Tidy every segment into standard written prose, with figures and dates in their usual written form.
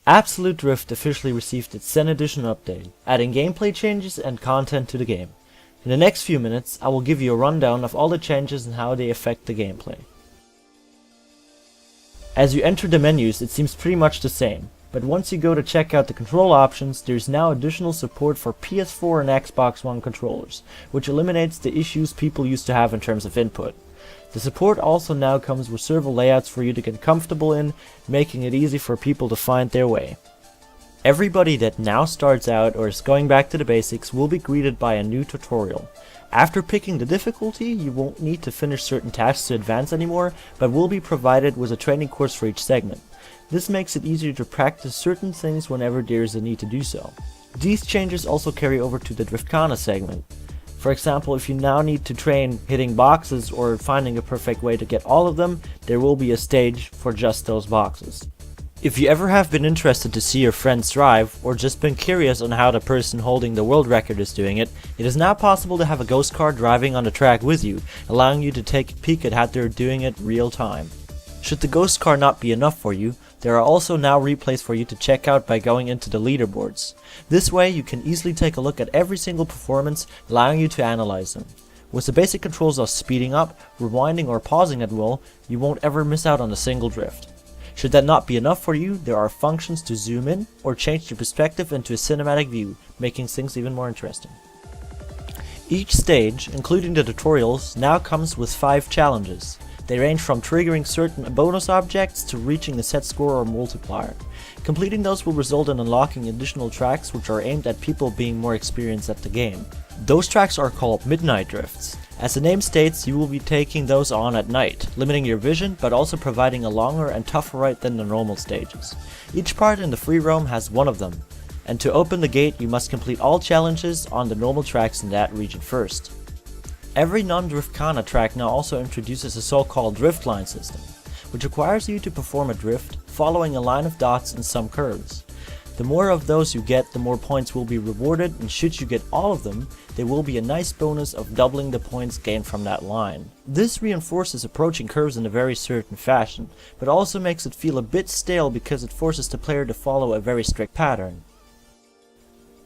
Absolute Drift officially received its 10th edition update, adding gameplay changes and content to the game. In the next few minutes, I will give you a rundown of all the changes and how they affect the gameplay. As you enter the menus, it seems pretty much the same, but once you go to check out the control options, there's now additional support for PS4 and Xbox One controllers, which eliminates the issues people used to have in terms of input. The support also now comes with server layouts for you to get comfortable in, making it easy for people to find their way. Everybody that now starts out or is going back to the basics will be greeted by a new tutorial. After picking the difficulty, you won't need to finish certain tasks to advance anymore, but will be provided with a training course for each segment. This makes it easier to practice certain things whenever there is a need to do so. These changes also carry over to the Driftcana segment. For example, if you now need to train hitting boxes or finding a perfect way to get all of them, there will be a stage for just those boxes. If you ever have been interested to see your friends drive, or just been curious on how the person holding the world record is doing it, it is now possible to have a ghost car driving on the track with you, allowing you to take a peek at how they're doing it real time. Should the ghost car not be enough for you, there are also now replays for you to check out by going into the leaderboards. This way you can easily take a look at every single performance, allowing you to analyze them. With the basic controls of speeding up, rewinding or pausing at will, you won't ever miss out on a single drift. Should that not be enough for you, there are functions to zoom in or change your perspective into a cinematic view, making things even more interesting. Each stage, including the tutorials, now comes with 5 challenges. They range from triggering certain bonus objects to reaching a set score or multiplier. Completing those will result in unlocking additional tracks which are aimed at people being more experienced at the game. Those tracks are called midnight drifts. As the name states, you will be taking those on at night, limiting your vision but also providing a longer and tougher ride than the normal stages. Each part in the free roam has one of them, and to open the gate you must complete all challenges on the normal tracks in that region first. Every non-Driftcana track now also introduces a so-called driftline system, which requires you to perform a drift following a line of dots and some curves. The more of those you get, the more points will be rewarded, and should you get all of them, there will be a nice bonus of doubling the points gained from that line. This reinforces approaching curves in a very certain fashion, but also makes it feel a bit stale because it forces the player to follow a very strict pattern.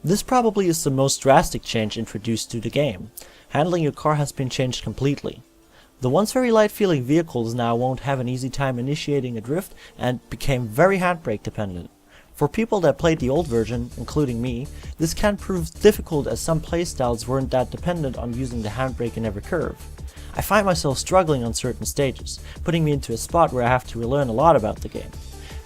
This probably is the most drastic change introduced to the game. Handling your car has been changed completely. The once very light feeling vehicles now won't have an easy time initiating a drift and became very handbrake dependent. For people that played the old version, including me, this can prove difficult as some playstyles weren't that dependent on using the handbrake in every curve. I find myself struggling on certain stages, putting me into a spot where I have to relearn a lot about the game.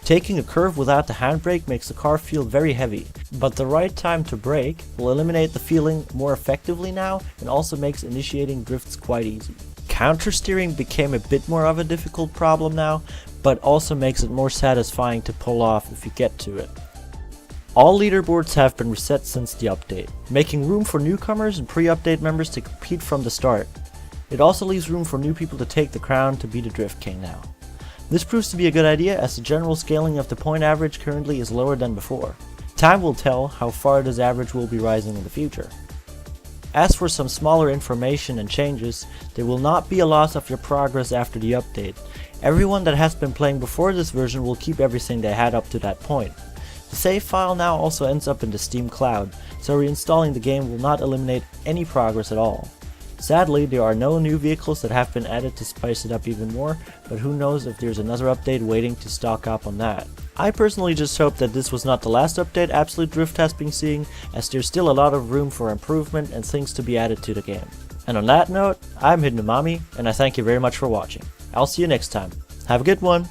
Taking a curve without the handbrake makes the car feel very heavy, but the right time to brake will eliminate the feeling more effectively now and also makes initiating drifts quite easy. Counter-steering became a bit more of a difficult problem now, but also makes it more satisfying to pull off if you get to it. All leaderboards have been reset since the update, making room for newcomers and pre-update members to compete from the start. It also leaves room for new people to take the crown to be the Drift King now. This proves to be a good idea as the general scaling of the point average currently is lower than before. Time will tell how far this average will be rising in the future. As for some smaller information and changes, there will not be a loss of your progress after the update. Everyone that has been playing before this version will keep everything they had up to that point. The save file now also ends up in the Steam cloud, so reinstalling the game will not eliminate any progress at all. Sadly, there are no new vehicles that have been added to spice it up even more, but who knows if there's another update waiting to stock up on that. I personally just hope that this was not the last update Absolute Drift has been seeing, as there's still a lot of room for improvement and things to be added to the game. And on that note, I'm Hidden Umami, and I thank you very much for watching. I'll see you next time. Have a good one!